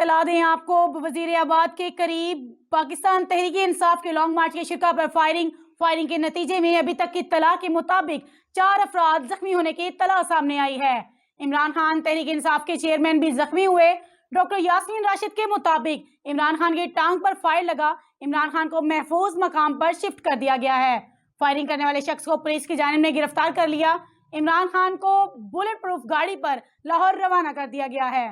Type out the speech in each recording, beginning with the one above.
اطلاع دیں آپ کو، وزیر آباد کے قریب پاکستان تحریک انصاف کے لانگ مارچ کے شرکا پر فائرنگ کے نتیجے میں ابھی تک کی اطلاع کے مطابق 4 افراد زخمی ہونے کی اطلاع سامنے آئی ہے۔ عمران خان تحریک انصاف کے چیئرمین بھی زخمی ہوئے۔ ڈاکٹر یاسمین راشد کے مطابق عمران خان کی ٹانگ پر فائر لگا، عمران خان کو محفوظ مقام پر شفٹ کر دیا گیا ہے۔ فائرنگ کرنے والے شخص کو پولیس کی جانب نے گرفتار کر لیا۔ عمران خان کو بلٹ پروف گاڑی پر لاہور روانہ کر دیا گیا ہے۔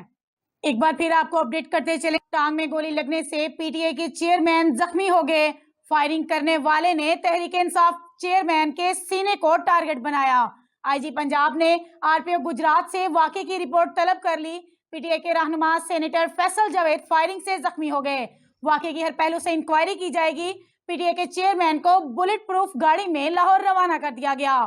ایک بار پھر آپ کو اپڈیٹ کرتے چلیں، ٹانگ میں گولی لگنے سے پی ٹی آئی کے چیئرمین زخمی ہو گئے۔ فائرنگ کرنے والے نے تحریک انصاف چیئرمین کے سینے کو ٹارگٹ بنایا۔ آئی جی پنجاب نے آر پی او گجرات سے واقعے کی رپورٹ طلب کر لی۔ پی ٹی آئی کے رہنما سینیٹر فیصل جاوید فائرنگ سے زخمی ہو گئے۔ واقعے کی ہر پہلو سے انکوائری کی جائے گی۔ پی ٹی آئی کے چیئرمین کو بلٹ پروف گاڑی میں لاہور روانہ کر دیا گیا۔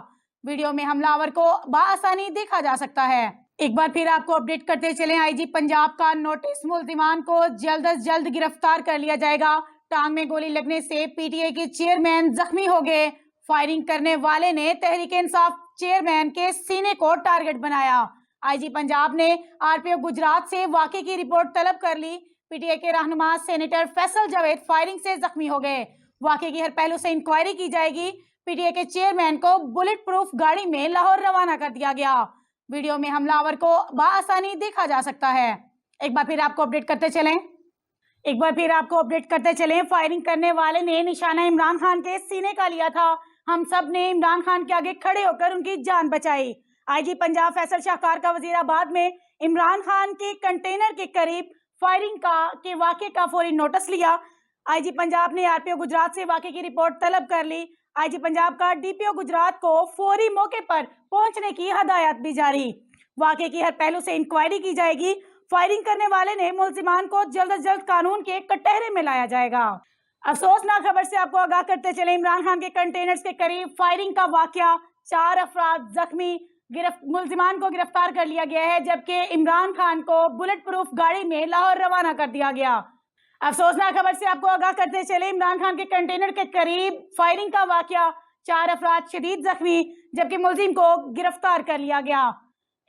ویڈیو میں حملہ آور کو بآسانی دیکھا جا سکتا ہے۔ ایک بار پھر آپ کو اپڈیٹ کرتے چلیں، آئی جی پنجاب کا نوٹس، ملزمان کو جلد از جلد گرفتار کر لیا جائے گا۔ ٹانگ میں گولی لگنے سے پی ٹی آئی کے چیئرمین زخمی ہو گئے۔ فائرنگ کرنے والے نے تحریک انصاف چیئرمین کے سینے کو ٹارگٹ بنایا۔ آئی جی پنجاب نے آر پی او گجرات سے واقعے کی رپورٹ طلب کر لی۔ پی ٹی آئی کے رہنما سینیٹر فیصل جاوید فائرنگ سے زخمی ہو گئے۔ واقعے کی ہر پہلو سے انکوائری کی جائے گی۔ پی ٹی آئی کے چیئرمین کو بلٹ پروف گاڑی میں لاہور روانہ کر دیا گیا۔ ویڈیو میں حملہ آور کو بآسانی دیکھا جا سکتا ہے۔ ایک بار پھر آپ کو اپڈیٹ کرتے چلیں، فائرنگ کرنے والے نے نشانہ عمران خان کے سینے کا لیا تھا۔ ہم سب نے عمران خان کے آگے کھڑے ہو کر ان کی جان بچائی۔ آئی جی پنجاب فیصل شاہکار کا وزیر آباد میں عمران خان کے کنٹینر کے قریب فائرنگ کے واقعے کا فوری نوٹس لیا۔ آئی جی پنجاب نے آر پی او گجرات سے واقعے کی رپورٹ طلب کر لی۔ آئی جی پنجاب کا ڈی پی او گجرات کو فوری موقع پر پہنچنے کی ہدایت بھی جاری۔ واقعے کی ہر پہلو سے انکوائری کی جائے گی۔ فائرنگ کرنے والے نے ملزمان کو جلد از جلد قانون کے کٹہرے میں لایا جائے گا۔ افسوسناک خبر سے آپ کو آگاہ کرتے چلیں، عمران خان کے کنٹینرز کے قریب فائرنگ کا واقعہ، 4 افراد زخمی، ملزمان کو گرفتار کر لیا گیا ہے، جبکہ عمران خان کو بلٹ پروف گاڑی میں لاہور روانہ کر دیا گیا۔ افسوسناک خبر سے آپ کو آگاہ کرتے چلیں، عمران خان کے کنٹینر کے قریب فائرنگ کا واقعہ، 4 افراد شدید زخمی، جبکہ ملزم کو گرفتار کر لیا گیا۔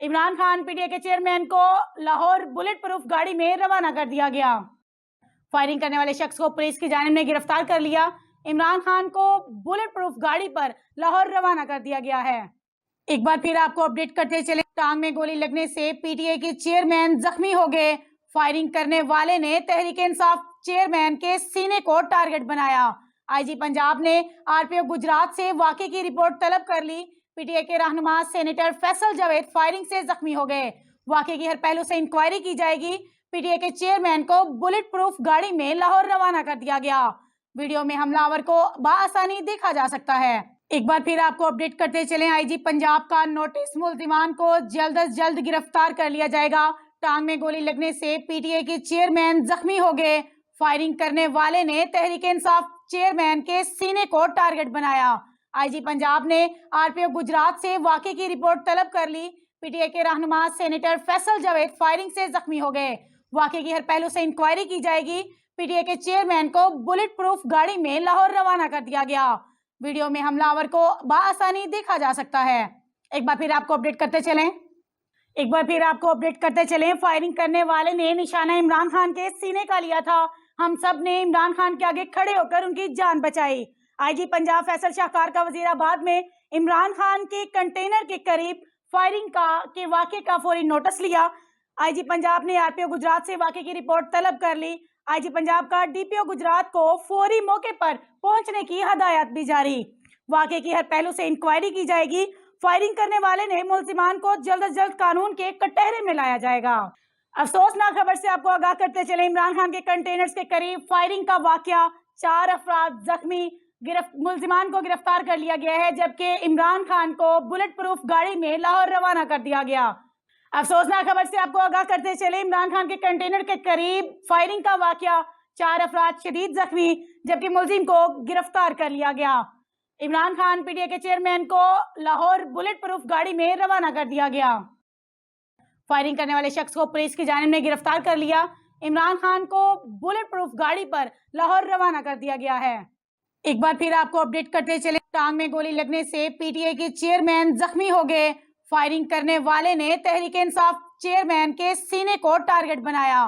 Imran Khan P T I کے چیئرمین کو لاہور بلٹ پروف گاڑی میں روانہ کر دیا گیا۔ فائرنگ کرنے والے شخص کو پولیس کی جانب نے گرفتار کر لیا۔ عمران خان کو بلٹ پروف گاڑی پر لاہور روانہ کر دیا گیا ہے۔ ایک بار پھر آپ کو اپڈیٹ کرتے چلیں، ٹانگ میں گولی لگنے سے پی ٹی آئی کے چیئرمین زخمی ہو گئے۔ فائرنگ کرنے والے نے تحریک انصاف چیئرمین کے سینے کو ٹارگٹ بنایا۔ آئی جی پنجاب نے آر پی او گجرات سے واقعے کی رپورٹ طلب کر لی۔ پی ٹی آئی کے رہنما سینیٹر فیصل جاوید فائرنگ سے زخمی ہو گئے۔ واقعے کی ہر پہلو سے انکوائری کی جائے گی۔ پی ٹی آئی کے چیئرمین کو بلٹ پروف گاڑی میں لاہور روانہ کر دیا گیا۔ ویڈیو میں حملہ آور کو بآسانی دیکھا جا سکتا ہے۔ ایک بار پھر آپ کو اپڈیٹ کرتے چلیں، آئی جی پنجاب کا نوٹس، ملزمان کو جلد از جلد گرفتار کر لیا جائے گا۔ ٹانگ میں گولی لگنے سے پی ٹی آئی کے چیئرمین زخمی ہو گئے۔ فائرنگ کرنے والے نے تحریک انصاف چیئرمین کے سینے کو ٹارگٹ بنایا۔ آئی جی پنجاب نے آر پی او گجرات سے واقعے کی رپورٹ طلب کر لی۔ پی ٹی آئی کے رہنما سینیٹر فیصل جاوید فائرنگ سے زخمی ہو گئے۔ واقعے کی ہر پہلو سے انکوائری کی جائے گی۔ پی ٹی آئی کے چیئرمین کو بلٹ پروف گاڑی میں لاہور روانہ کر دیا گیا۔ ویڈیو میں حملہ آور کو بآسانی دیکھا جا سکتا ہے۔ ایک بار پھر آپ کو اپڈیٹ کرتے چلیں، فائرنگ کرنے والے نے نشانہ عمران خان کے سینے کا لیا تھا۔ ہم سب نے عمران خان کے آگے کھڑے ہو کر ان کی جان بچائی۔ آئی جی پنجاب فیصل شاہکار کا وزیر آباد میں عمران خان کے کنٹینر کے قریب فائرنگ کے واقعے کا فوری نوٹس لیا۔ آئی جی پنجاب نے آر پی او گجرات سے واقعے کی رپورٹ طلب کر لی۔ آئی جی پنجاب کا ڈی پی او گجرات کو فوری موقع پر پہنچنے کی ہدایت بھی جاری۔ واقعے کی ہر پہلو سے انکوائری کی جائے گی۔ فائرنگ کرنے والے نے ملزمان کو جلد از جلد قانون کے کٹہرے میں لایا جائے گا۔ افسوسناک خبر سے آپ کو آگاہ کرتے چلیں، عمران خان کے کنٹینرز کے قریب فائرنگ کا واقعہ، 4 افراد زخمی، ملزمان کو گرفتار کر لیا گیا ہے، جبکہ عمران خان کو بلٹ پروف گاڑی میں لاہور روانہ کر دیا گیا۔ افسوسناک خبر سے آپ کو آگاہ کرتے چلیں، عمران خان کے کنٹینر کے قریب فائرنگ کا واقعہ، 4 افراد شدید زخمی، جبکہ ملزم کو گرفتار کر لیا گیا۔ Imran Khan P T I کے چیئرمین کو لاہور بلٹ پروف گاڑی میں روانہ کر دیا گیا۔ فائرنگ کرنے والے شخص کو پولیس کی جانب نے گرفتار کر لیا۔ عمران خان کو بلٹ پروف گاڑی پر لاہور روانہ کر دیا گیا ہے۔ ایک بار پھر آپ کو اپڈیٹ کرتے چلیں، ٹانگ میں گولی لگنے سے پی ٹی آئی کے چیئرمین زخمی ہو گئے۔ فائرنگ کرنے والے نے تحریک انصاف چیئرمین کے سینے کو ٹارگٹ بنایا۔